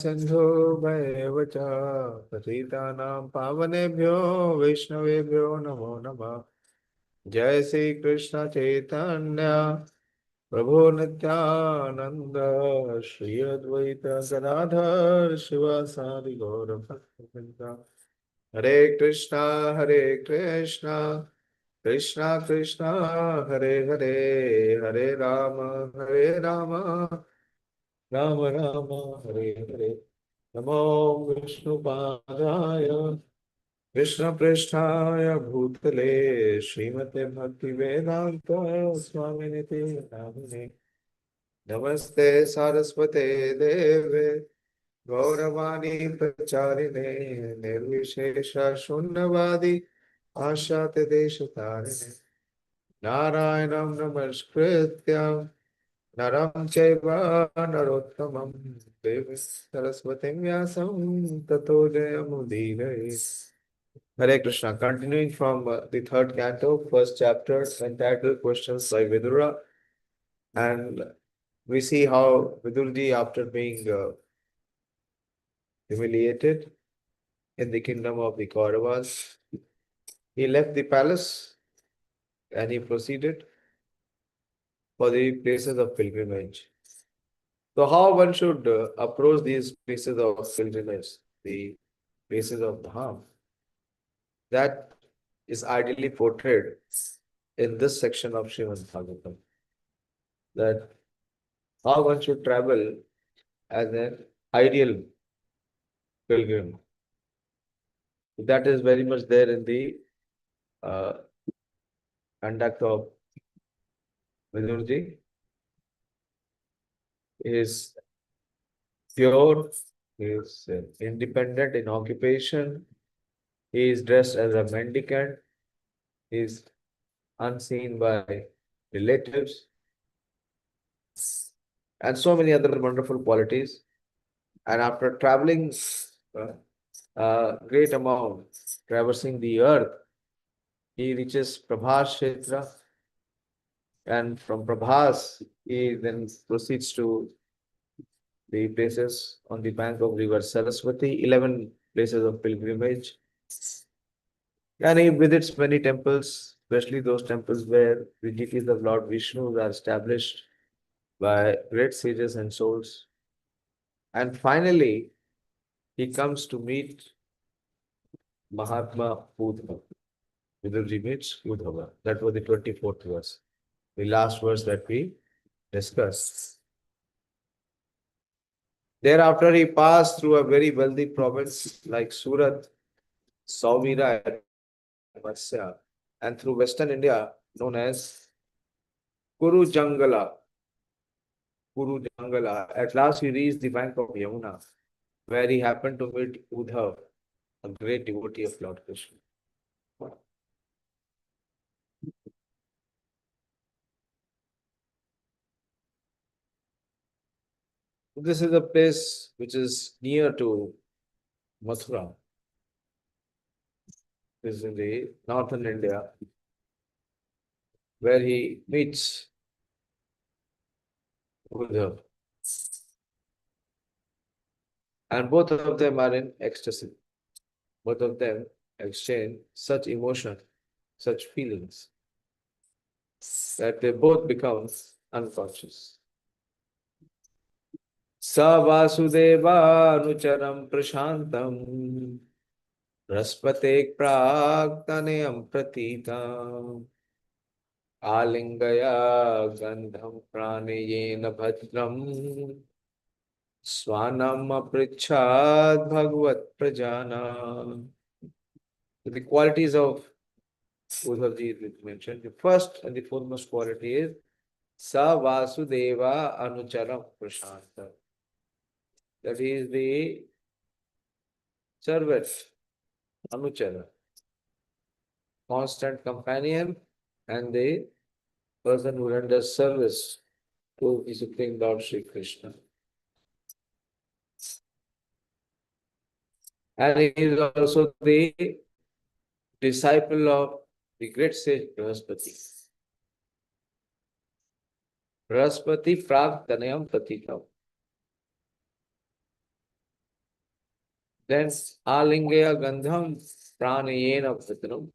सिंधु भैव च पतितानां पावनेभ्यो वैष्णवेभ्यो नमो नमः। जय श्री कृष्ण चैतन्य प्रभु नित्यानंद श्री अद्वैत गदाधर शिवासादि गौर भक्तवृंद। हरे कृष्णा कृष्णा कृष्णा हरे हरे, हरे राम राम राम हरे हरे। नमो विष्णुपादाय कृष्णप्रेष्ठाय भूतले श्रीमते भक्तिवेदांत स्वामिनिति नामिने। नमस्ते सारस्वते देवे गौरवाणी प्रचारिणे निर्विशेष शून्यवादी आशाते देशतारिणे। नारायणं नमस्कृत्य नरं चैव नरोत्तमं देवीं सरस्वतीं व्यासं ततो जयमुदीरये। Hare Krishna. Continuing from the third canto, first chapter, entitled Questions by Vidura. And we see how Vidurji, after being humiliated in the kingdom of the Kauravas, he left the palace and he proceeded for the places of pilgrimage. So, how one should approach these places of pilgrimage, the places of Dham, that is ideally portrayed in this section of Srimad Bhagavatam. That how one should travel as an ideal pilgrim. That is very much there in the uh, conduct of Vidurji. He is pure, he is independent in occupation, he is dressed as a mendicant, he is unseen by relatives, and so many other wonderful qualities. And after traveling great amount, traversing the earth, he reaches Prabhas Kshetra, and from Prabhas, he then proceeds to the places on the bank of river Saraswati, 11 places of pilgrimage. And he visits many temples, especially those temples where the deities of Lord Vishnu are established by great sages and souls. And finally, he comes to meet Mahatma Uddhava. Vidurji meets Uddhava. That was the 24th verse, the last verse that we discussed. Thereafter, he passed through a very wealthy province like Surat, Saumira, and Matsya, and through Western India, known as Kuru Jangala. Kuru Jangala. At last, he reached the bank of Yamuna, where he happened to meet Uddhav, a great devotee of Lord Krishna. This is a place which is near to Mathura. This is in the northern India, where he meets Uddhav. And both of them are in ecstasy. Both of them exchange such emotion, such feelings, that they both become unconscious. Sa Vasudevanucharam Prashantam Raspate Praktanayam Pratitam Alingaya Gandham Pranayena Bhadram Swanam Aprichat Bhagavat Prajana. The qualities of Uddhavji is mentioned. The first and the foremost quality is Sa Vasudeva Anucharam Prashanta. That he is the servant, Anuchara, constant companion, and the person who renders service to the Supreme Lord Sri Krishna. And he is also the disciple of the great sage Brahaspati. Brahaspati Prag Tanayam Patitam. Then Alingaya Gandham Pranayena Pitrum.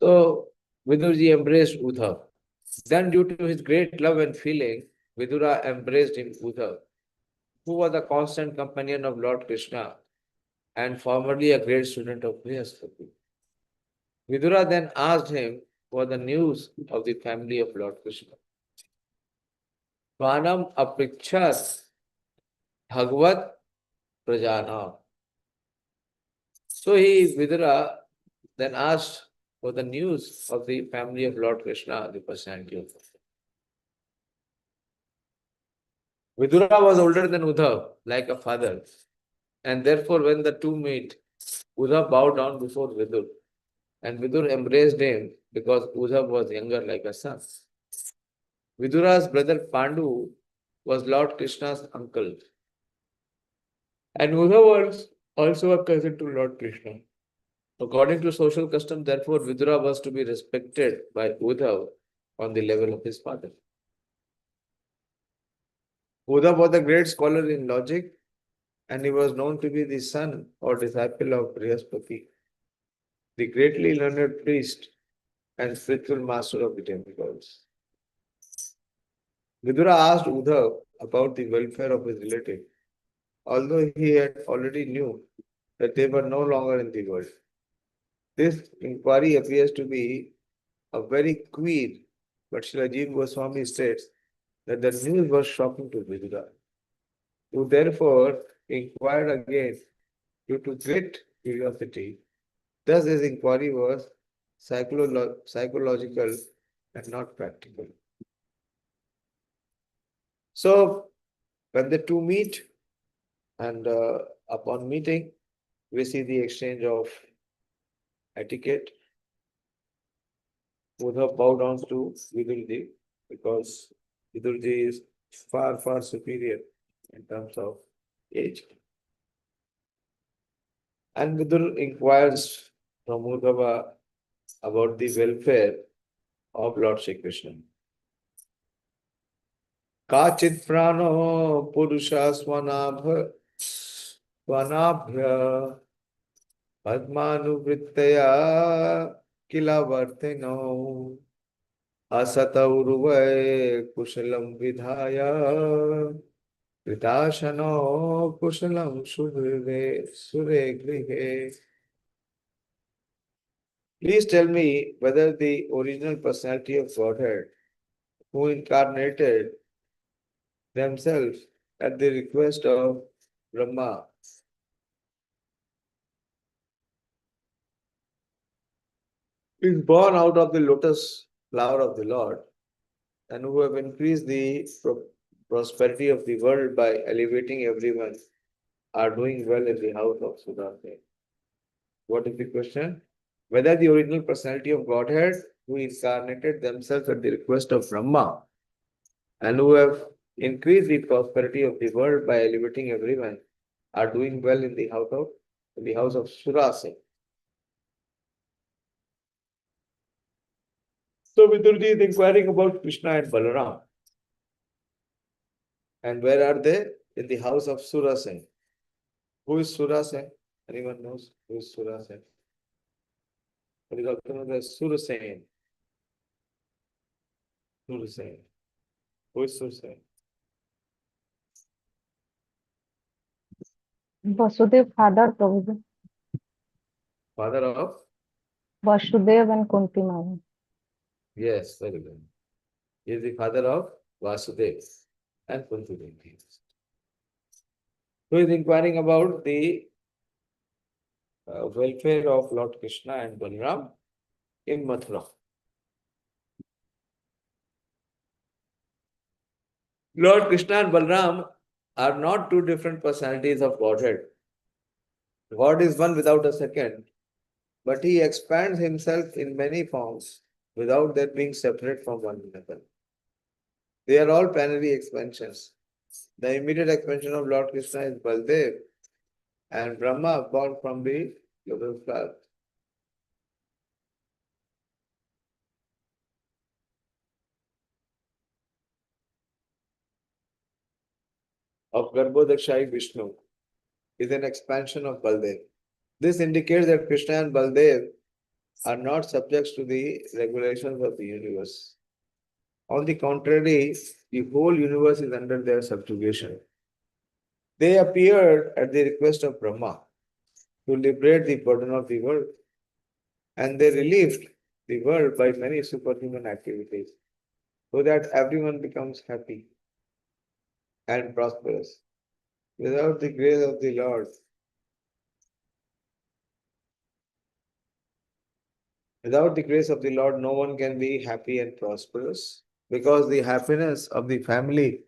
So Vidurji embraced Uddhav. Then, due to his great love and feeling, Vidura embraced him Uddhav, who was a constant companion of Lord Krishna and formerly a great student of Brihaspati. Vidura then asked him for the news of the family of Lord Krishna. Swanam aprichas Bhagavad Prajanam. So Vidura then asked for the news of the family of Lord Krishna, the personality of God. Vidura was older than Uddhav, like a father, and therefore when the two meet, Uddhav bowed down before Vidur, and Vidur embraced him because Uddhav was younger like a son. Vidura's brother Pandu was Lord Krishna's uncle, and Uddhav was also a cousin to Lord Krishna. According to social custom, therefore, Vidura was to be respected by Uddhav on the level of his father. Uddhav was a great scholar in logic, and he was known to be the son or disciple of Brihaspati, the greatly learned priest and spiritual master of the demigods. Vidura asked Uddhav about the welfare of his relative, although he had already knew that they were no longer in the world. This inquiry appears to be a very queer, but Srila Jiva Goswami states that the news was shocking to Vidura, who therefore inquired again due to great curiosity. Thus, his inquiry was psychological and not practical. So, when the two meet, and upon meeting, we see the exchange of etiquette. Uddhav bowed down to Vidurji because Vidurji is far, far superior in terms of age. And Vidur inquires from Uddhava about the welfare of Lord Shri Krishna. Kachit prano purusha swanabha swanabhya padmanuvrittaya kilavartino asata urvay kushalam vidhaya Dayāśīl kusalam sure grihe. Please tell me whether the original personality of Godhead, who incarnated themselves at the request of Brahma, is born out of the lotus flower of the Lord, and who have increased the prosperity of the world by elevating everyone, are doing well in the house of Sūdāsena. What is the question? Whether the original personality of Godhead, who incarnated themselves at the request of Brahma, and who have increased the prosperity of the world by elevating everyone, are doing well in the house of Sūdāsena. So Vidurji is inquiring about Krishna and Balaram. And where are they? In the house of Sūdāsena. Who is Sūdāsena? Anyone knows who is Sūdāsena? What is also known as Sūdāsena. Sūdāsena. Who is Sūdāsena? Vasudev father, Prabhuji. Father of? Vasudev and Kunti Mama. Yes, very good. He is the father of Vasudeva and Kunti Devi. Who is inquiring about the welfare of Lord Krishna and Balaram in Mathura. Lord Krishna and Balaram are not two different personalities of Godhead. God is one without a second, but he expands himself in many forms without their being separate from one another. They are all plenary expansions. The immediate expansion of Lord Krishna is Baldev and Brahma born from the lotus flower. of Garbhodakshai Vishnu is an expansion of Baldev. This indicates that Krishna and Baldev are not subjects to the regulations of the universe. On the contrary, the whole universe is under their subjugation. They appeared at the request of Brahma to liberate the burden of the world, and they relieved the world by many superhuman activities so that everyone becomes happy and prosperous. Without the grace of the Lord, without the grace of the Lord, no one can be happy and prosperous because the happiness of the family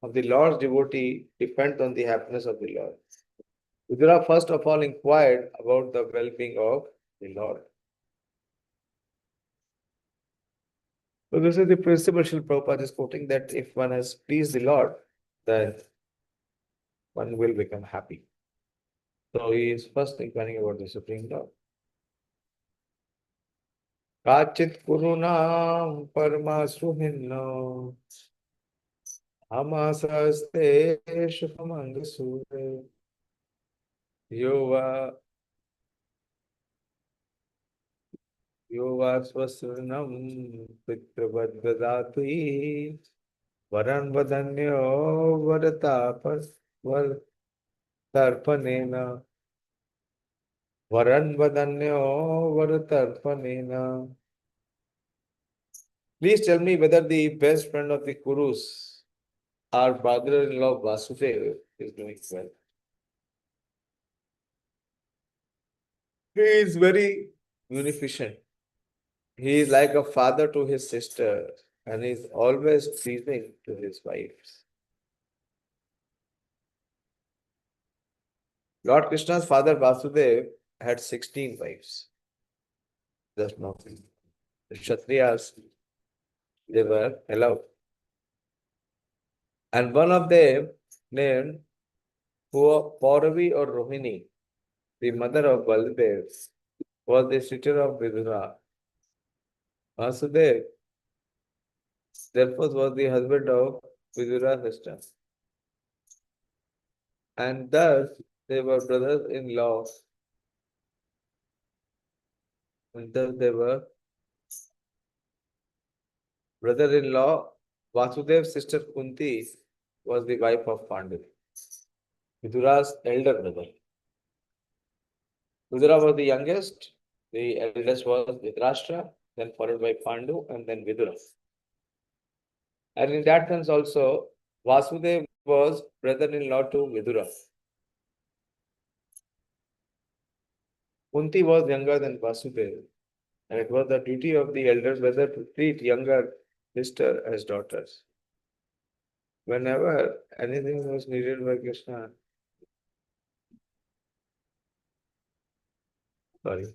of the Lord's devotee depends on the happiness of the Lord. Vidura first of all inquired about the well-being of the Lord. So this is the principle Srila Prabhupada is quoting, that if one has pleased the Lord, then one will become happy. So he is first inquiring about the Supreme Lord. Kachit kurunam parmasuhinno amasaste shupamangasude yova yova swasranam pitrabhadvadati varan vadanyo varatapas var tarpanena varan vadanyo varatarpanena. Please tell me whether the best friend of the Kurus, our brother-in-law Vasudeva, is doing well. He is very munificent. He is like a father to his sister and is always pleasing to his wives. Lord Krishna's father Vasudeva had 16 wives. Just nothing. The Kshatriyas, they were allowed. And one of them, named Pauravi or Rohini, the mother of Baldev, was the sister of Vidura. Vasudeva, therefore, was the husband of Vidura's sister. And thus, they were brothers-in-law. And thus, they were brother-in-law. Vasudev's sister Kunti was the wife of Pandu, Vidura's elder brother. Vidura was the youngest. The eldest was Dhritarashtra, then followed by Pandu, and then Vidura. And in that sense also, Vasudeva was brother-in-law to Vidura. Kunti was younger than Vasudeva, and it was the duty of the elder brother to treat younger sister as daughters. Whenever anything was needed by Krishna,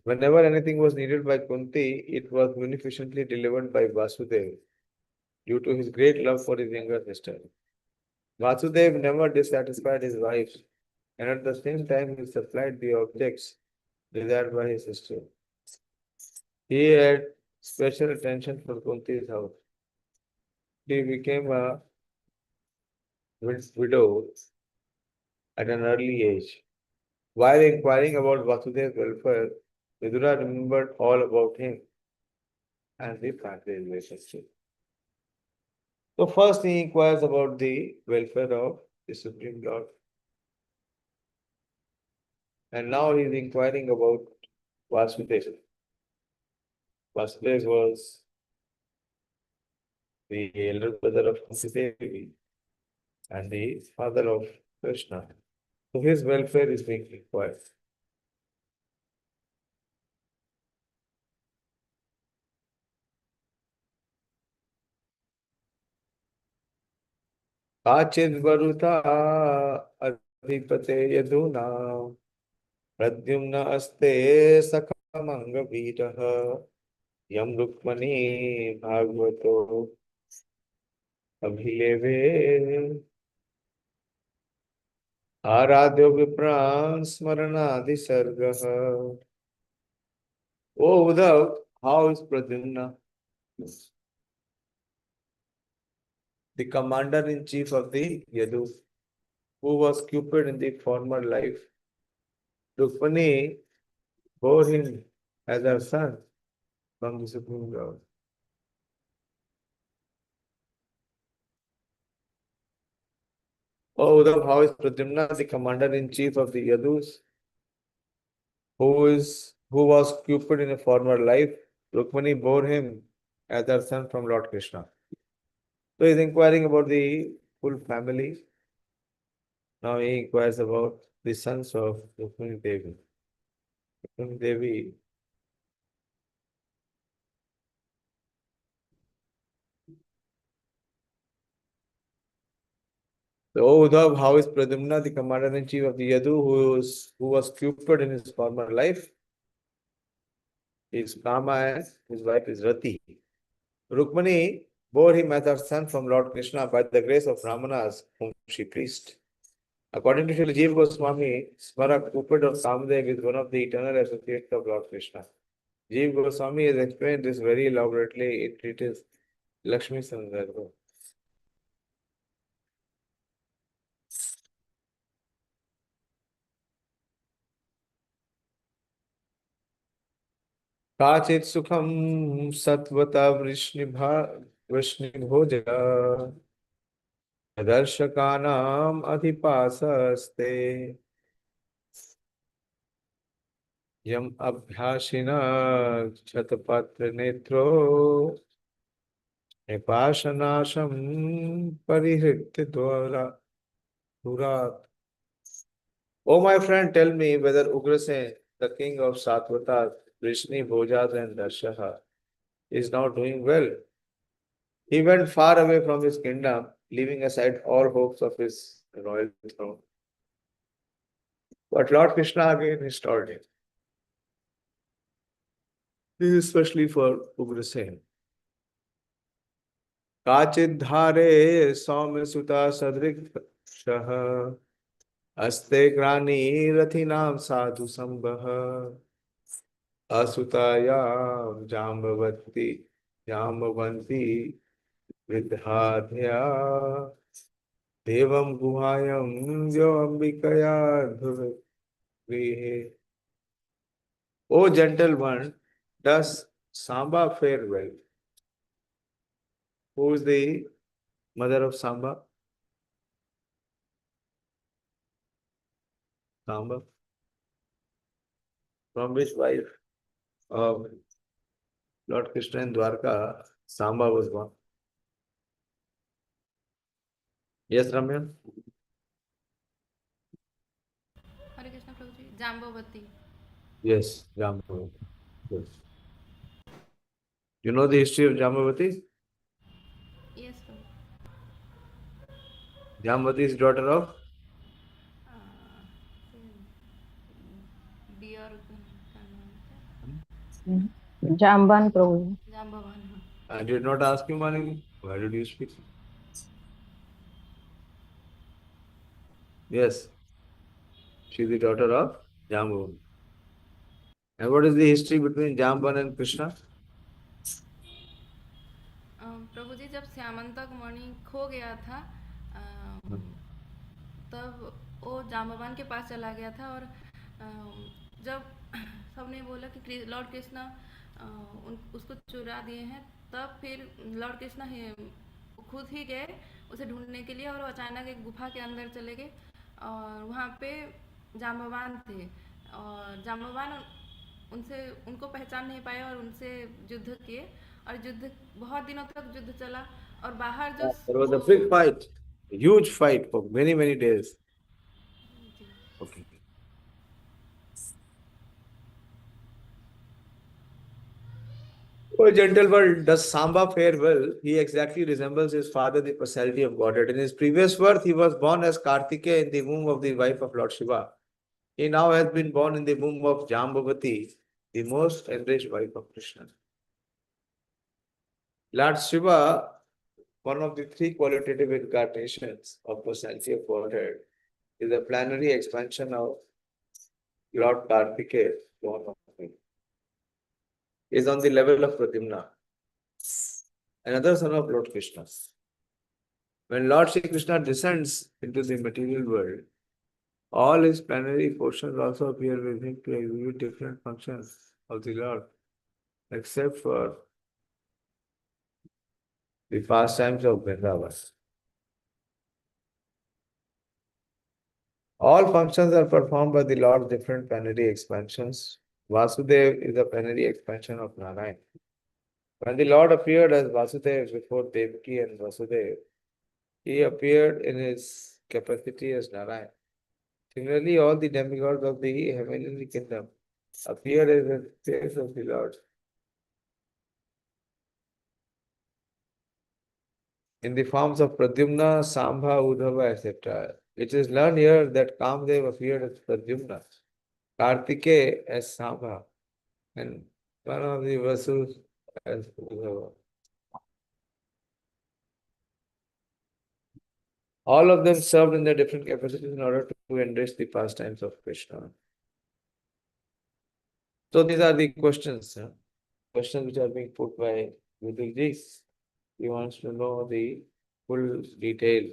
whenever anything was needed by Kunti, it was munificently delivered by Vasudeva due to his great love for his younger sister. Vasudeva never dissatisfied his wife, and at the same time he supplied the objects desired by his sister. He had special attention for Kunti's house. She became a widow at an early age. While inquiring about Vasudeva's welfare, Vidura remembered all about him and the family relationship. So first he inquires about the welfare of the Supreme Lord. And now he is inquiring about Vasudeva. Vasudeva was the elder brother of Sita and the father of Krishna. So his welfare is being inquired. Kachid Varuta Adhipate Yaduna Pradyumna Aste Sakamanga Vitaha Yam Rukmani Bhagavato Abhileve Aradyo Vipran Smaranadi Sargaha. Oh Uddhav, how is Pradyumna, the commander-in-chief of the Yadu? who was Cupid in the former life. Rukmani bore him as her son from the Supreme Lord. O Uddhav, how is Pradyumna, the commander-in-chief of the Yadus, who was Cupid in a former life? Rukmani bore him as her son from Lord Krishna. So he is inquiring about the full family. Now he inquires about the sons of Rukmani Devi. Rukmani Devi. So, O Uddhav, how is Pradyumna, the commander-in-chief of the Yadu, who was Cupid in his former life? He is Kama and his wife is Rati. Rukmani bore him as her son from Lord Krishna by the grace of Brahmanas, whom she pleased. According to Srila Jiva Goswami, Smara Cupid of Kamdev is one of the eternal associates of Lord Krishna. Jiva Goswami has explained this very elaborately in treatise Lakshmi Sandarbha. काचित् सुखं सत्वता वृष्णिभोज दर्शकानाम् अधिपासस्ते यम अभ्यासिना क्षतपत्र नेत्रो निपाशनाशं परिहृत्य दुरात्. Oh my friend, tell me whether Ugrasen, the king of Satvata, Vrishni, Bhojas and Darshaha, is now doing well. He went far away from his kingdom, leaving aside all hopes of his royal throne. But Lord Krishna again restored him. This is especially for Ugrasen. Kachidhare Sāci-Sutā sadrikshaha aste grani rathinam sadhu sambhaha asutayam jambavanti vidhadhya devam guhayam yoambikaya dhuvrihe. O gentle one, does Samba fare well? Who is the mother of Samba? Samba. From which wife of Lord Krishna in Dwarka, Samba was born? Yes, Ramya? Hare Krishna Prabhuji. Jambavati. Yes, Jambavati. Yes. You know the history of Jambavati? Yes, Prabhu. Jambavati is daughter of? Dear Jamban Prabhu. Jambavan. I did not ask him anything. Why did you speak? Yes. She is the daughter of Jambavati. And what is the history between Jamban and Krishna? प्रभु जी जब श्यामंतक मणि खो गया था तब वो जाम्बवान के पास चला गया था और जब सबने बोला कि लॉर्ड कृष्णा उसको चुरा दिए हैं तब फिर लॉर्ड कृष्णा खुद ही गए उसे ढूंढने के लिए और वो अचानक एक गुफा के अंदर चले गए और वहाँ पे जाम्बवान थे और जाम्बवान उनको पहचान नहीं पाए और उनसे युद्ध किए और युद्ध बहुत दिनों तक युद्ध चला और बाहर जो There was a big fight, a huge fight for many, many days. Okay. Oh, gentle world, does Samba fare well? He exactly resembles his father, the personality of Godhead. In his previous birth, he was born as Kartikeya in the womb of the wife of Lord Shiva. He now has been born in the womb of Jambavati, the most enriched wife of Krishna. Lord Shiva, one of the three qualitative incarnations of personality of Godhead, is a plenary expansion of Lord Kartikeya, born of him. Is on the level of Pradyumna, another son of Lord Krishna. When Lord Shri Krishna descends into the material world, all his plenary portions also appear with him to execute different functions of the Lord, except for the pastimes of Vrindavan. All functions are performed by the Lord's different plenary expansions. Vasudev is the plenary expansion of Narayan. When the Lord appeared as Vasudev before Devaki and Vasudev, he appeared in his capacity as Narayan. Similarly, all the demigods of the heavenly kingdom appear as the face of the Lord. In the forms of Pradyumna, Sambha, Udhava, etc. It is learned here that Kamdev appeared as Pradyumna, Kartikeya as Sambha, and one of the Vasus as Udhava. All of them served in their different capacities in order to enrich the pastimes of Krishna. So these are the questions. Questions which are being put by Vidurji. He wants to know the full detail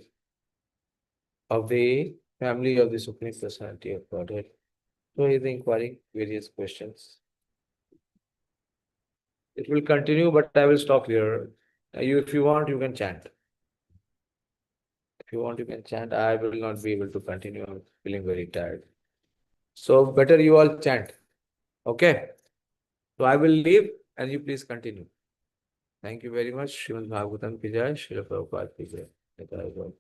of the family of the Supreme Personality of Godhead. So he is inquiring various questions. It will continue, but I will stop here. If you want, you can chant. If you want, you can chant. I will not be able to continue. I'm feeling very tired. So better you all chant. Okay? So I will leave and you please continue. Thank you very much. Srimad Bhagavatam ki jai, Srila Prabhupada ki jai.